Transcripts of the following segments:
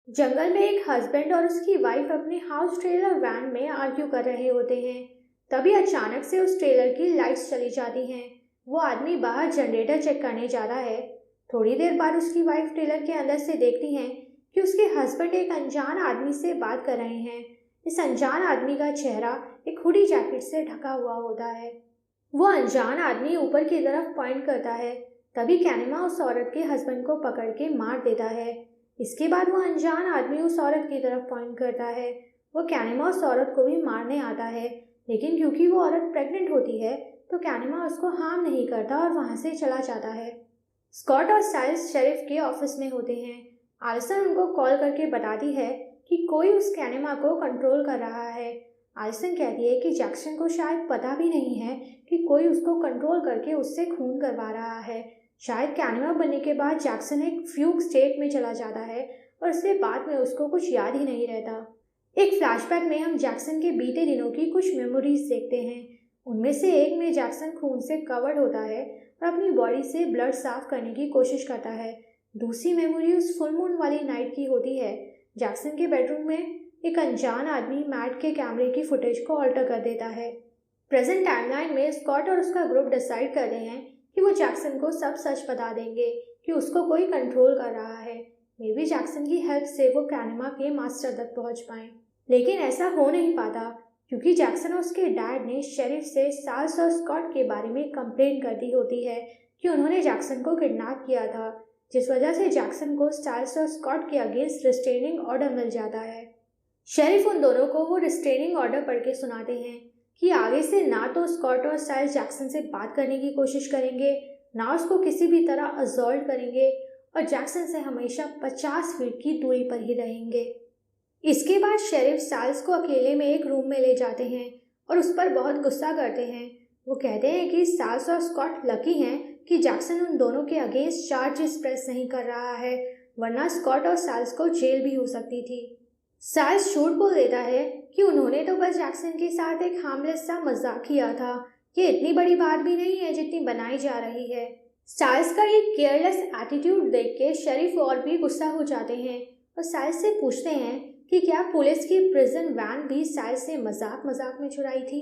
जंगल में एक हस्बैंड और उसकी वाइफ अपने हाउस ट्रेलर वैन में आर्ग्यू कर रहे होते हैं। तभी अचानक से उस ट्रेलर की लाइट्स चली जाती हैं। वो आदमी बाहर जनरेटर चेक करने जाता है। थोड़ी देर बाद उसकी वाइफ ट्रेलर के अंदर से देखती हैं कि उसके हस्बैंड एक अनजान आदमी से बात कर रहे हैं। इस अनजान आदमी का चेहरा एक हुडी जैकेट से ढका हुआ होता है। वो अनजान आदमी ऊपर की तरफ पॉइंट करता है। तभी कैनिमा उस औरत के हस्बैंड को पकड़ के मार देता है। इसके बाद वो अनजान आदमी उस औरत की तरफ पॉइंट करता है। वो कैनिमा उस औरत को भी मारने आता है, लेकिन क्योंकि वो औरत प्रेग्नेंट होती है तो कैनिमा उसको हार्म नहीं करता और वहां से चला जाता है। स्कॉट और साइल्स शेरिफ के ऑफिस में होते हैं। आलिसन उनको कॉल करके बताती है कि कोई उस कैनिमा को कंट्रोल कर रहा है। आलिसन कहती है कि जैक्सन को शायद पता भी नहीं है कि कोई उसको कंट्रोल करके उससे खून करवा रहा है। शायद कैनिमा बनने के बाद जैक्सन एक फ्यूग स्टेट में चला जाता है और उसके बाद में उसको कुछ याद ही नहीं रहता। एक फ्लैशबैक में हम जैक्सन के बीते दिनों की कुछ मेमोरीज देखते हैं। उनमें से एक में जैक्सन खून से कवर्ड होता है और अपनी बॉडी से ब्लड साफ करने की कोशिश करता है। दूसरी मेमोरी उस फुल मून वाली नाइट की होती है। जैक्सन के बेडरूम में एक अनजान आदमी मैट के कैमरे की फुटेज को ऑल्टर कर देता है। प्रेजेंट टाइमलाइन में स्कॉट और उसका ग्रुप डिसाइड करते हैं कि वो जैक्सन को सब सच बता देंगे कि उसको कोई कंट्रोल कर रहा है। मे बी जैक्सन की हेल्प से वो कैनिमा के मास्टर तक पहुंच पाए, लेकिन ऐसा हो नहीं पाता क्योंकि जैक्सन और उसके डैड ने शेरिफ से साल्स और स्कॉट के बारे में कंप्लेन कर दी होती है कि उन्होंने जैक्सन को किडनैप किया था, जिस वजह से जैक्सन को साल्स और स्कॉट के अगेंस्ट रिस्ट्रेनिंग ऑर्डर मिल जाता है। शेरिफ उन दोनों को वो रिस्ट्रेनिंग ऑर्डर पढ़ के सुनाते हैं कि आगे से ना तो स्कॉट और साइल्स जैक्सन से बात करने की कोशिश करेंगे, ना उसको किसी भी तरह असॉल्ट करेंगे और जैक्सन से हमेशा 50 फीट की दूरी पर ही रहेंगे। इसके बाद शेरिफ साइल्स को अकेले में एक रूम में ले जाते हैं और उस पर बहुत गुस्सा करते हैं। वो कहते हैं कि साइल्स और स्कॉट लकी हैं कि जैक्सन उन दोनों के अगेंस्ट चार्जेस प्रेस नहीं कर रहा है, वरना स्कॉट और साइल्स को जेल भी हो सकती थी। साइल्स झूठ बोल देता है कि उन्होंने तो बस जैक्सन के साथ एक हार्मलेस सा मजाक किया था, ये इतनी बड़ी बात भी नहीं है जितनी बनाई जा रही है। साइल्स का ये केयरलेस एटीट्यूड देख के शेरिफ और भी गुस्सा हो जाते हैं और साइल्स से पूछते हैं कि क्या पुलिस की प्रिजन वैन भी साइल्स ने मजाक मजाक में चुराई थी।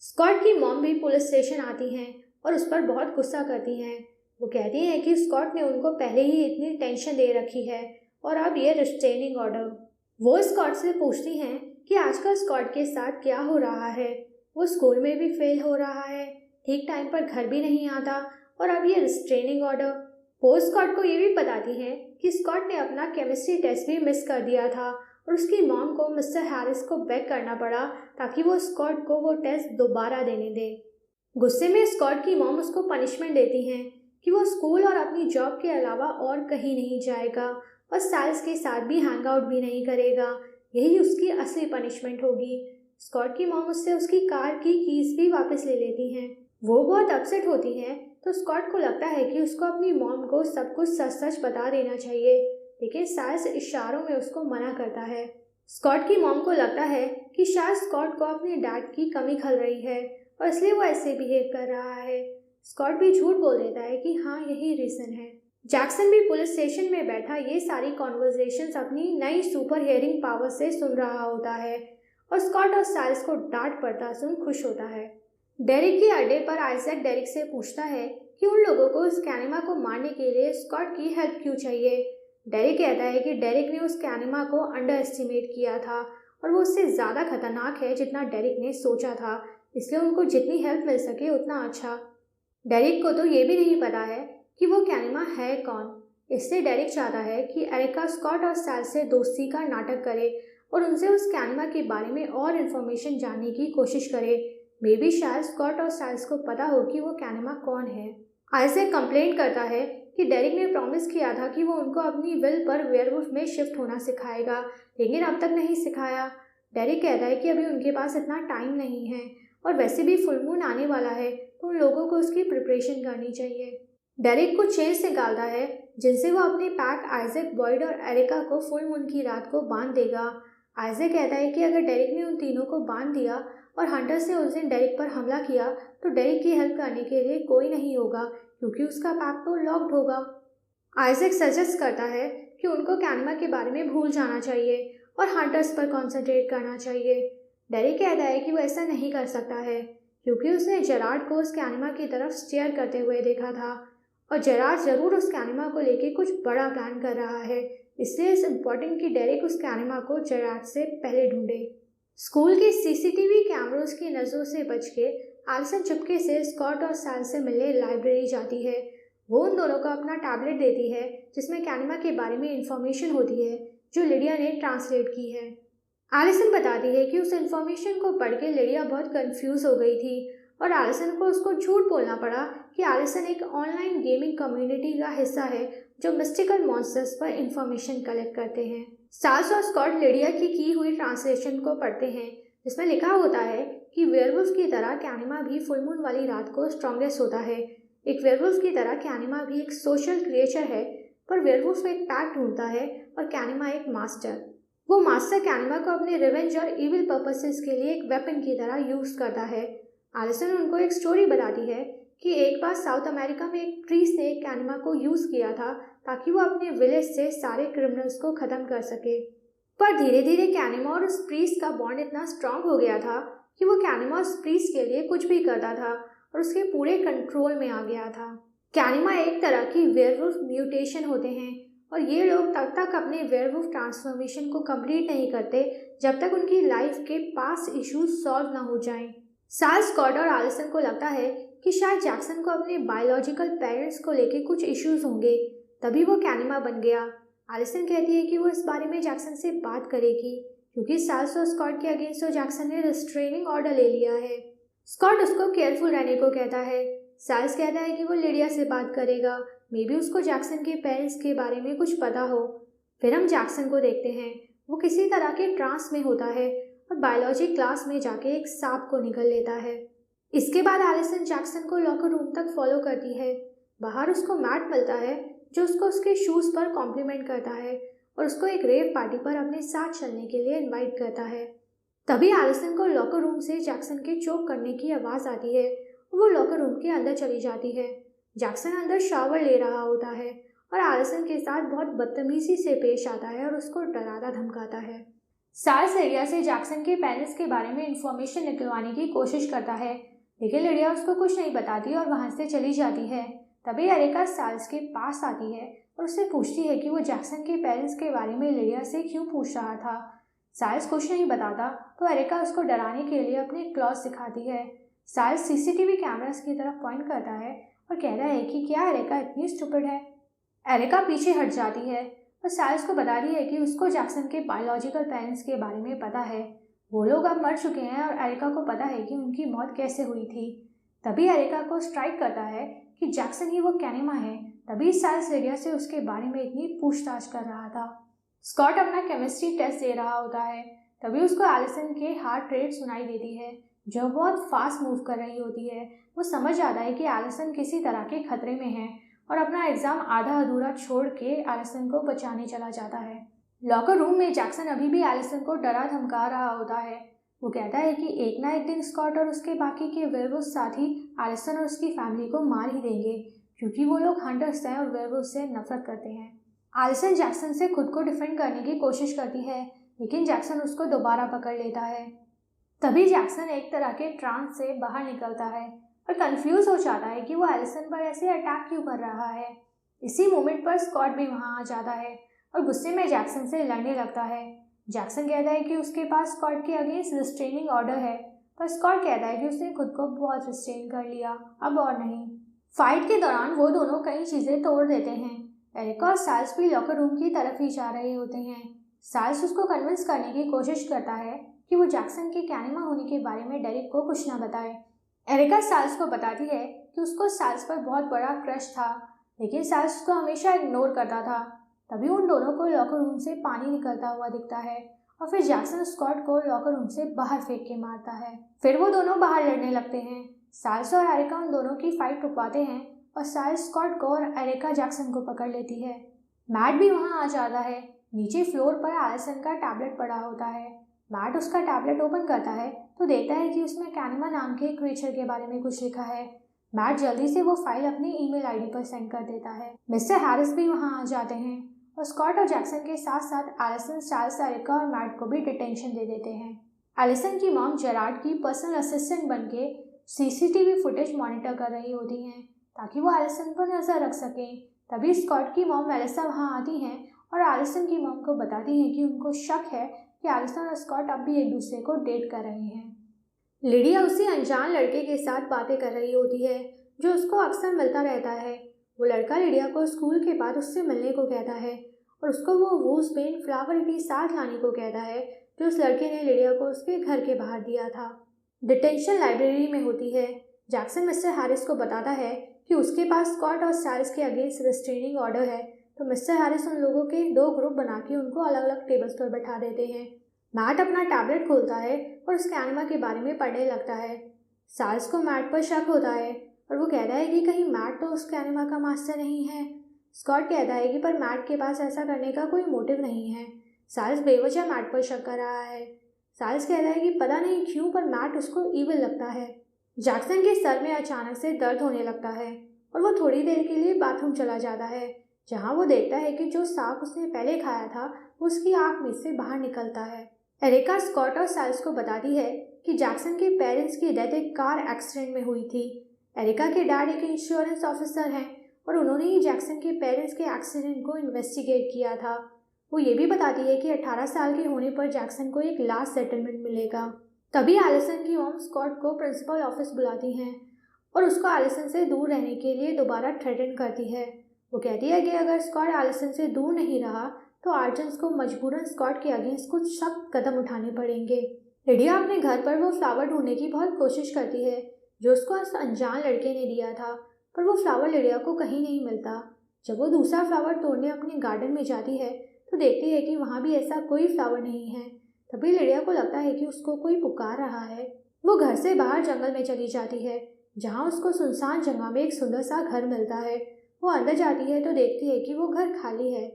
स्कॉट की मॉम भी पुलिस स्टेशन आती हैं और उस पर बहुत गुस्सा करती हैं। वो कहती हैं कि स्कॉट ने उनको पहले ही इतनी टेंशन दे रखी है और अब ये रिस्ट्रेनिंग ऑर्डर। वो स्कॉट से पूछती हैं कि आजकल स्कॉट के साथ क्या हो रहा है। वो स्कूल में भी फेल हो रहा है, ठीक टाइम पर घर भी नहीं आता और अब ये रिस्ट्रेनिंग ऑर्डर। वो स्कॉट को ये भी बताती हैं कि स्कॉट ने अपना केमिस्ट्री टेस्ट भी मिस कर दिया था और उसकी मॉम को मिस्टर हैरिस को बेग करना पड़ा ताकि वो स्कॉट को वो टेस्ट दोबारा देने दे। गुस्से में स्कॉट की मॉम उसको पनिशमेंट देती हैं कि वो स्कूल और अपनी जॉब के अलावा और कहीं नहीं जाएगा और साइल्स के साथ भी हैंग आउट भी नहीं करेगा। यही उसकी असली पनिशमेंट होगी। स्कॉट की मॉम उससे उसकी कार की कीज भी वापस ले लेती हैं। वो बहुत अपसेट होती हैं तो स्कॉट को लगता है कि उसको अपनी मॉम को सब कुछ सच सच बता देना चाहिए, लेकिन साइल्स इशारों में उसको मना करता है। स्कॉट की मॉम को लगता है कि शायद स्कॉट को अपने डैड की कमी खल रही है और इसलिए वो ऐसे बिहेव कर रहा है। स्कॉट भी झूठ बोल देता है कि हाँ यही रीजन है। जैक्सन भी पुलिस स्टेशन में बैठा ये सारी कॉन्वर्सेशंस अपनी नई सुपर हियरिंग पावर से सुन रहा होता है और स्कॉट और साइल्स को डांट पड़ता सुन खुश होता है। डेरिक के अड्डे पर आइजैक डेरिक से पूछता है कि उन लोगों को उस कैनिमा को मारने के लिए स्कॉट की हेल्प क्यों चाहिए। डेरिक कहता है कि डेरिक ने उस कैनिमा को अंडर एस्टिमेट किया था और वो उससे ज़्यादा खतरनाक है जितना डेरिक ने सोचा था, इसलिए उनको जितनी हेल्प मिल सके उतना अच्छा। डेरिक को तो ये भी नहीं पता है कि वो कैनिमा है कौन, इसलिए डेरिक चाहता है कि एरिका स्कॉट और साइल्स से दोस्ती का नाटक करे और उनसे उस कैनिमा के बारे में और इन्फॉर्मेशन जानने की कोशिश करे। मे बी शायद स्कॉट और साइल्स को पता हो कि वो कैनिमा कौन है। आइजैक कंप्लेंट करता है कि डेरिक ने प्रॉमिस किया था कि वो उनको अपनी विल पर वेयरवुल्फ में शिफ्ट होना सिखाएगा, लेकिन अब तक नहीं सिखाया। डेरिक कहता है कि अभी उनके पास इतना टाइम नहीं है और वैसे भी फुल मून आने वाला है तो उन लोगों को उसकी प्रिपरेशन करनी चाहिए। डेरिक कुछ चेन्स निकालता है जिनसे वो अपने पैक आइजैक, बॉयड और एरिका को फुल मून की रात को बांध देगा। आइजैक कहता है कि अगर डेरिक ने उन तीनों को बांध दिया और हंटर्स ने उस दिन डेरिक पर हमला किया तो डेरिक की हेल्प करने के लिए कोई नहीं होगा क्योंकि उसका पैक तो लॉक्ड होगा। आइजैक सजेस्ट करता है कि उनको कैनिमा के बारे में भूल जाना चाहिए और हंटर्स पर कंसंट्रेट करना चाहिए। डेरिक कहता है कि वो ऐसा नहीं कर सकता है क्योंकि उसने जेरार्ड को उस कैनिमा की तरफ स्टेयर करते हुए देखा था और जेरार्ड ज़रूर उस कैनिमा को लेके कुछ बड़ा प्लान कर रहा है। इसलिए इट्स इम्पॉर्टेंट कि डेरिक उस कैनिमा को जेरार्ड से पहले ढूंढे। स्कूल के सीसीटीवी कैमरों की नज़रों से बच के एलिसन चुपके से स्कॉट और सैल से मिलने लाइब्रेरी जाती है। वो उन दोनों को अपना टैबलेट देती है जिसमें कैनिमा के बारे में इंफॉर्मेशन होती है जो लिडिया ने ट्रांसलेट की है। एलिसन बताती है कि उस इंफॉर्मेशन को पढ़ के लिडिया बहुत कंफ्यूज हो गई थी और एलिसन को उसको झूठ बोलना पड़ा कि एलिसन एक ऑनलाइन गेमिंग कम्युनिटी का हिस्सा है जो मिस्टिकल मॉन्स्टर्स पर इंफॉर्मेशन कलेक्ट करते हैं। साल्स और स्कॉट लिडिया की हुई ट्रांसलेशन को पढ़ते हैं जिसमें लिखा होता है कि वेयरवुल्फ की तरह कैनिमा भी फुल मून वाली रात को स्ट्रॉन्गेस्ट होता है। एक वेयरवुल्फ की तरह कैनिमा भी एक सोशल क्रिएचर है, पर वेयरवुल्फ एक पैक ढूंढता है और कैनिमा एक मास्टर। वो मास्टर कैनिमा को अपने रिवेंज और इविल पर्पसेस के लिए एक वेपन की तरह यूज करता है। एलिसन उनको एक स्टोरी बताती है कि एक बार साउथ अमेरिका में एक प्रीस्ट ने कैनिमा को यूज किया था ताकि वो अपने विलेज से सारे क्रिमिनल्स को खत्म कर सके। पर धीरे धीरे कैनिमा और उस प्रीस्ट का बॉन्ड इतना स्ट्रांग हो गया था कि वो कैनिमा उस प्रीस्ट के लिए कुछ भी करता था और उसके पूरे कंट्रोल में आ गया था। कैनिमा एक तरह की वेयरवुल्फ म्यूटेशन होते हैं और ये लोग तब तक अपने वेयरवुल्फ ट्रांसफॉर्मेशन को कंप्लीट नहीं करते जब तक उनकी लाइफ के पास इश्यूज सॉल्व ना हो जाएं। साल, स्कॉट और एलिसन को लगता है कि शायद जैक्सन को अपने बायोलॉजिकल पेरेंट्स को लेके कुछ इश्यूज होंगे, तभी वो कैनिमा बन गया। एलिसन कहती है कि वो इस बारे में जैक्सन से बात करेगी क्योंकि साल्स और स्कॉट के अगेंस्ट तो जैक्सन ने रिस्ट्रेनिंग ऑर्डर ले लिया है। स्कॉट उसको केयरफुल रहने को कहता है। साल्स कहता है कि वो लिडिया से बात करेगा, मे बी उसको जैक्सन के पेरेंट्स के बारे में कुछ पता हो। फिर हम जैक्सन को देखते हैं, वो किसी तरह के ट्रांस में होता है और बायोलॉजी क्लास में जाके एक सांप को निगल लेता है। इसके बाद एलिसन जैक्सन को लॉकर रूम तक फॉलो करती है। बाहर उसको मैट मिलता है जो उसको उसके शूज़ पर कॉम्प्लीमेंट करता है और उसको एक रेव पार्टी पर अपने साथ चलने के लिए इनवाइट करता है। तभी एलिसन को लॉकर रूम से जैक्सन के चोक करने की आवाज़ आती है और वो लॉकर रूम के अंदर चली जाती है। जैक्सन अंदर शावर ले रहा होता है और एलिसन के साथ बहुत बदतमीजी से पेश आता है और उसको डराता धमकाता है। साल्स लिडिया से जैक्सन के पेरेंट्स के बारे में इंफॉर्मेशन निकलवाने की कोशिश करता है, लेकिन लिडिया उसको कुछ नहीं बताती और वहाँ से चली जाती है। तभी एरिका साल्स के पास आती है और उससे पूछती है कि वो जैक्सन के पेरेंट्स के बारे में लिडिया से क्यों पूछ रहा था। साल्स कुछ नहीं बताता तो एरिका उसको डराने के लिए अपने क्लॉज दिखाती है। साल्स सीसीटीवी कैमरास की तरफ पॉइंट करता है और कहता है कि क्या एरिका इतनी स्टूपिड है। एरिका पीछे हट जाती है और साल्स को बताती है कि उसको जैक्सन के बायोलॉजिकल पेरेंट्स के बारे में पता है। वो लोग अब मर चुके हैं और एरिका को पता है कि उनकी मौत कैसे हुई थी। तभी एरिका को स्ट्राइक करता है कि जैक्सन ही वो कैनिमा है, तभी साल्स लिडिया से उसके बारे में इतनी पूछताछ कर रहा था। स्कॉट अपना केमिस्ट्री टेस्ट दे रहा होता है, तभी उसको एलिसन के हार्ट रेट सुनाई देती है जो बहुत फास्ट मूव कर रही होती है। वो समझ आता है कि एलिसन किसी तरह के खतरे में है और अपना एग्जाम आधा अधूरा छोड़ के एलिसन को बचाने चला जाता है। लॉकर रूम में जैक्सन अभी भी एलिसन को डरा धमका रहा होता है। वो कहता है कि एक ना एक दिन स्कॉट और उसके बाकी के वेयरवुल्फ साथी एलिसन और उसकी फैमिली को मार ही देंगे क्योंकि वो लोग हंटर्स हैं और वेयरवुल्फ से नफरत करते हैं। एलिसन जैक्सन से खुद को डिफेंड करने की कोशिश करती है, लेकिन जैक्सन उसको दोबारा पकड़ लेता है। तभी जैक्सन एक तरह के ट्रांस से बाहर निकलता है और कंफ्यूज हो जाता है कि वो एलिसन पर ऐसे अटैक क्यों कर रहा है। इसी मोमेंट पर स्कॉट भी वहाँ आ जाता है और गुस्से में जैक्सन से लड़ने लगता है। जैक्सन कहता है कि उसके पास स्कॉट के अगेंस्ट रिस्ट्रेनिंग ऑर्डर है, पर स्कॉट कहता है कि उसने खुद को बहुत रिस्ट्रेन कर लिया, अब और नहीं। फाइट के दौरान वो दोनों कई चीज़ें तोड़ देते हैं। एरिका और साल्स भी लॉकर रूम की तरफ ही जा रहे होते हैं। साल्स उसको कन्विंस करने की कोशिश करता है कि वो जैक्सन के कैनिमा होने के बारे में डेरिक को कुछ ना बताए। एरिका साल्स को बताती है कि उसको साल्स पर बहुत बड़ा क्रश था, लेकिन साल्स उसको हमेशा इग्नोर करता था। तभी उन दोनों को लॉकर रूम से पानी निकलता हुआ दिखता है और फिर जैक्सन स्कॉट को लॉकर रूम से बाहर फेंक के मारता है। फिर वो दोनों बाहर लड़ने लगते हैं। साल्स और एरिका उन दोनों की फाइट रुकवाते हैं और साल्स स्कॉट को और एरिका जैक्सन को पकड़ लेती है। मैट भी वहाँ आ जाता है। नीचे फ्लोर पर एलिसन का टैबलेट पड़ा होता है। मैट उसका टैबलेट ओपन करता है तो देखता है कि उसमें कैनिमा नाम के क्रीचर के बारे में कुछ लिखा है। मैट जल्दी से वो फाइल अपनी ईमेल आईडी पर सेंड कर देता है। मिस्टर हैरिस भी वहाँ आ जाते हैं और स्कॉट और जैक्सन के साथ साथ एलिसन, चार्ल्स, एरिका और मैट को भी डिटेंशन दे देते हैं। एलिसन की मॉम जेरार्ड की पर्सनल असिस्टेंट बनके सीसीटीवी फुटेज मॉनिटर कर रही होती हैं ताकि वो एलिसन पर नजर रख सकें। तभी स्कॉट की मॉम मेलिसा वहां आती हैं और एलिसन की मॉम को बताती हैं कि उनको शक है कि एलिसन और स्कॉट अब भी एक दूसरे को डेट कर रहे हैं। लिडिया उसी अनजान लड़के के साथ बातें कर रही होती है जो उसको अक्सर मिलता रहता है। वो लड़का लिडिया को स्कूल के बाद उससे मिलने को कहता है और उसको वो वूज पेंट फ्लावर भी साथ लाने को कहता है जो उस लड़के ने लिडिया को उसके घर के बाहर दिया था। डिटेंशन लाइब्रेरी में होती है। जैक्सन मिस्टर हैरिस को बताता है कि उसके पास स्कॉट और चार्ल्स के अगेंस्ट रिस्ट्रेनिंग ऑर्डर है, तो मिस्टर हैरिस उन लोगों के 2 ग्रुप बना के उनको अलग अलग टेबल्स पर बैठा देते हैं। मैट अपना टैबलेट खोलता है और उसके एनिमा के बारे में पढ़ने लगता है। चार्ल्स को मैट पर शक होता है और वो कहता है कि कहीं मैट तो उसके एनिमा का मास्टर नहीं है। स्कॉट कहता है कि पर मैट के पास ऐसा करने का कोई मोटिव नहीं है। चार्ल्स बेवजह मैट पर शक कर रहा है। चार्ल्स कहता है कि पता नहीं क्यों पर मैट उसको ईविल लगता है। जैक्सन के सर में अचानक से दर्द होने लगता है और वो थोड़ी देर के लिए बाथरूम चला जाता है, जहां वो देखता है कि जो सांप उसने पहले खाया था वो उसकी आंख में से बाहर निकलता है। एरिका स्कॉट और चार्ल्स को बताती है कि जैक्सन के पेरेंट्स की डेथ एक कार एक्सीडेंट में हुई थी। एरिका के डैड एक इंश्योरेंस ऑफिसर हैं और उन्होंने ही जैक्सन के पेरेंट्स के एक्सीडेंट को इन्वेस्टिगेट किया था। वो ये भी बताती है कि 18 साल के होने पर जैक्सन को एक लास्ट सेटलमेंट मिलेगा। तभी एलिसन की मॉम स्कॉट को प्रिंसिपल ऑफिस बुलाती हैं और उसको एलिसन से दूर रहने के लिए दोबारा थ्रेटन करती है। वो कहती है कि अगर स्कॉट एलिसन से दूर नहीं रहा तो आर्जन्स को मजबूरन स्कॉट के अगेंस्ट कुछ सख्त कदम उठाने पड़ेंगे। लिडिया अपने घर पर वो फ्लावर ढूंढने की बहुत कोशिश करती है जो उसको उस अनजान लड़के ने दिया था, पर वो फ्लावर लिडिया को कहीं नहीं मिलता। जब वो दूसरा फ्लावर तोड़ने अपने गार्डन में जाती है तो देखती है कि वहाँ भी ऐसा कोई फ्लावर नहीं है। तभी लिडिया को लगता है कि उसको कोई पुकार रहा है। वो घर से बाहर जंगल में चली जाती है जहाँ उसको सुनसान जगह में एक सुंदर सा घर मिलता है। वो अंदर जाती है तो देखती है कि वो घर खाली है।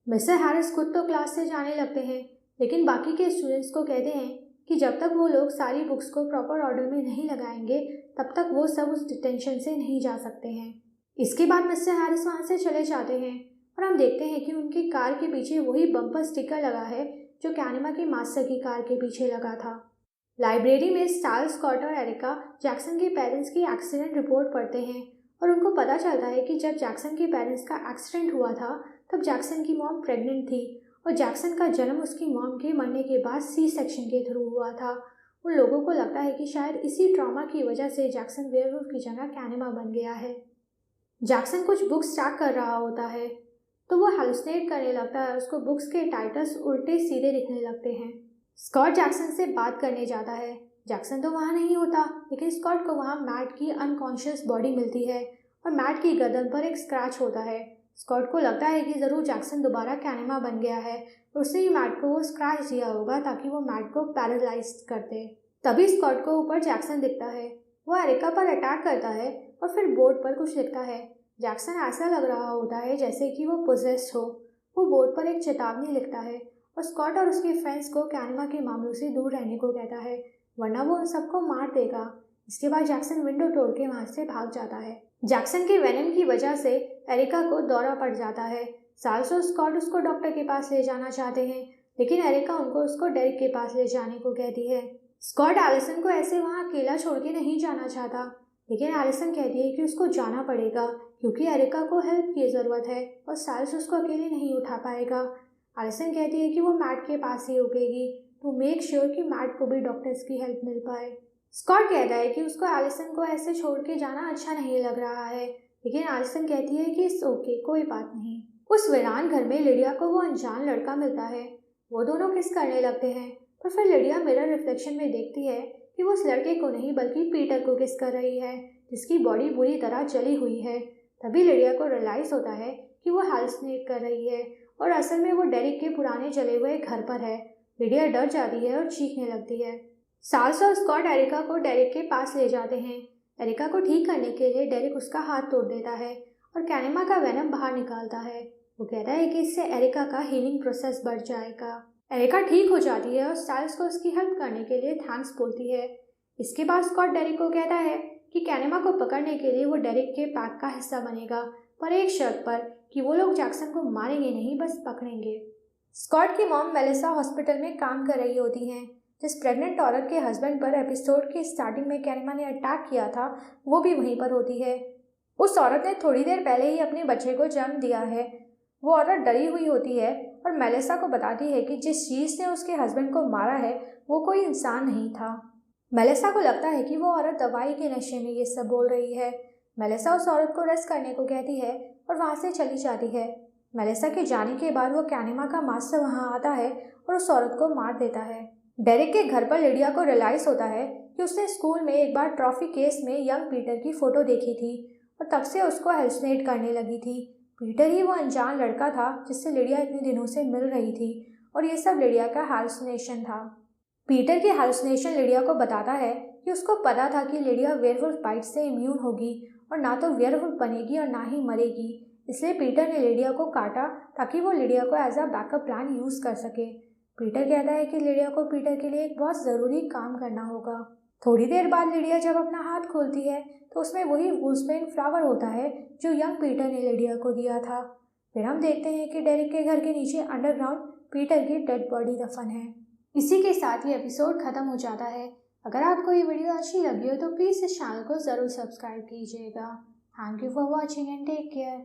मिस्टर हैरिस खुद तो क्लास से जाने लगते हैं, लेकिन बाकी के स्टूडेंट्स को कहते हैं कि जब तक वो लोग सारी बुक्स को प्रॉपर ऑर्डर में नहीं लगाएंगे तब तक वो सब उस डिटेंशन से नहीं जा सकते हैं। इसके बाद मिस्टर हैरिस वहाँ से चले जाते हैं और हम देखते हैं कि उनकी कार के पीछे वही बम्पर स्टिकर लगा है जो कैनिमा के मास्टर की कार के पीछे लगा था। लाइब्रेरी में चार्ल्स, स्कॉट और एरिका जैक्सन के पेरेंट्स की एक्सीडेंट रिपोर्ट पढ़ते हैं और उनको पता चलता है कि जब जैक्सन के पेरेंट्स का एक्सीडेंट हुआ था तब जैक्सन की मॉम प्रेग्नेंट थी और जैक्सन का जन्म उसकी मॉम के मरने के बाद सी सेक्शन के थ्रू हुआ था। उन लोगों को लगता है कि शायद इसी ट्रॉमा की वजह से जैक्सन वेयरवुल्फ की जगह कैनिमा बन गया है। जैक्सन कुछ बुक्स स्टार्ट कर रहा होता है तो वो हेलुसिनेट करने लगता है। उसको बुक्स के टाइटल्स उल्टे सीधे दिखने लगते हैं। स्कॉट जैक्सन से बात करने जाता है। जैक्सन तो वहाँ नहीं होता, लेकिन स्कॉट को वहाँ मैट की अनकॉन्शियस बॉडी मिलती है और मैट की गर्दन पर एक स्क्रैच होता है। स्कॉट को लगता है कि ज़रूर जैक्सन दोबारा कैनिमा बन गया है और उसने ही मैट को वो स्क्रैच दिया होगा ताकि वो मैट को पैरालाइज कर दे। तभी स्कॉट को ऊपर जैक्सन दिखता है। वो एरिका पर अटैक करता है और फिर बोर्ड पर कुछ लिखता है। जैक्सन ऐसा लग रहा होता है जैसे कि वो पोजेस्ड हो। वो बोर्ड पर एक चेतावनी लिखता है और स्कॉट और उसके फ्रेंड्स को कैनिमा के मामलों से दूर रहने को कहता है, वरना वो उन सबको मार देगा। इसके बाद जैक्सन विंडो तोड़ के वहाँ से भाग जाता है। जैक्सन के वेनम की वजह से एरिका को दौरा पड़ जाता है। चार्ल्स और स्कॉट उसको डॉक्टर के पास ले जाना चाहते हैं, लेकिन एरिका उनको उसको डेरिक के पास ले जाने को कहती है। स्कॉट एलिसन को ऐसे वहाँ अकेला छोड़ के नहीं जाना चाहता, लेकिन एलिसन कहती है कि उसको जाना पड़ेगा क्योंकि एरिका को हेल्प की ज़रूरत है और चार्ल्स उसको अकेले नहीं उठा पाएगा। एलिसन कहती है कि वो मैट के पास ही रुकेगी तो मेक श्योर कि मैट को भी डॉक्टर्स की हेल्प मिल पाए। स्कॉट कहता है कि उसको एलिसन को ऐसे छोड़ के जाना अच्छा नहीं लग रहा है, लेकिन एलिसन कहती है कि इट्स ओके, कोई बात नहीं। उस वीरान घर में लिडिया को वो अनजान लड़का मिलता है। वो दोनों किस करने लगते हैं, पर फिर लिडिया मिरर रिफ्लेक्शन में देखती है कि वो उस लड़के को नहीं बल्कि पीटर को किस कर रही है जिसकी बॉडी बुरी तरह जली हुई है। तभी लिडिया को रियलाइज होता है कि वो हेलुसिनेट कर रही है और असल में वो डेरिक के पुराने जले हुए घर पर है। लिडिया डर जाती है और चीखने लगती है। चार्ल्स और स्कॉट एरिका को डेरिक के पास ले जाते हैं। एरिका को ठीक करने के लिए डेरिक उसका हाथ तोड़ देता है और कैनिमा का वेनम बाहर निकालता है। वो कहता है कि इससे एरिका का हीलिंग प्रोसेस बढ़ जाएगा। एरिका ठीक हो जाती है और चार्ल्स को उसकी हेल्प करने के लिए थैंक्स बोलती है। इसके बाद स्कॉट डेरिक को कहता है कि कैनिमा को पकड़ने के लिए वो डेरिक के पैक का हिस्सा बनेगा पर एक शर्त पर कि वो लोग जैक्सन को मारेंगे नहीं, बस पकड़ेंगे। स्कॉट की मॉम मेलिसा हॉस्पिटल में काम कर रही होती हैं। जिस प्रेग्नेंट औरत के हस्बैंड पर एपिसोड की स्टार्टिंग में कैनिमा ने अटैक किया था, वो भी वहीं पर होती है। उस औरत ने थोड़ी देर पहले ही अपने बच्चे को जन्म दिया है। वो औरत डरी हुई होती है और मेलिसा को बताती है कि जिस चीज़ ने उसके हस्बैंड को मारा है वो कोई इंसान नहीं था। मेलिसा को लगता है कि वो औरत दवाई के नशे में ये सब बोल रही है। मेलिसा उस औरत को रेस्ट करने को कहती है और वहाँ से चली जाती है। मेलिसा के जाने के बाद वो कैनिमा का मास्टर वहाँ आता है और उस औरत को मार देता है। डेरिक के घर पर लिडिया को रियलाइज़ होता है कि उसने स्कूल में एक बार ट्रॉफी केस में यंग पीटर की फ़ोटो देखी थी और तब से उसको हेलुसिनेट करने लगी थी। पीटर ही वो अनजान लड़का था जिससे लिडिया इतने दिनों से मिल रही थी और ये सब लिडिया का हेलुसिनेशन था। पीटर की हेलुसिनेशन लिडिया को बताता है कि उसको पता था कि लिडिया वेयरवुल्फ बाइट से इम्यून होगी और ना तो वेयरवुल्फ बनेगी और ना ही मरेगी। इसलिए पीटर ने लिडिया को काटा ताकि वो लिडिया को as a backup plan use कर सके। पीटर कहता है कि लिडिया को पीटर के लिए एक बहुत ज़रूरी काम करना होगा। थोड़ी देर बाद लिडिया जब अपना हाथ खोलती है तो उसमें वही वुल्सबेन फ्लावर होता है जो यंग पीटर ने लिडिया को दिया था। फिर हम देखते हैं कि डेरिक के घर के नीचे अंडरग्राउंड पीटर की डेड बॉडी दफन है। इसी के साथ ये एपिसोड ख़त्म हो जाता है। अगर आपको ये वीडियो अच्छी लगी हो तो प्लीज़ इस चैनल को ज़रूर सब्सक्राइब कीजिएगा। Thank you for watching and take care.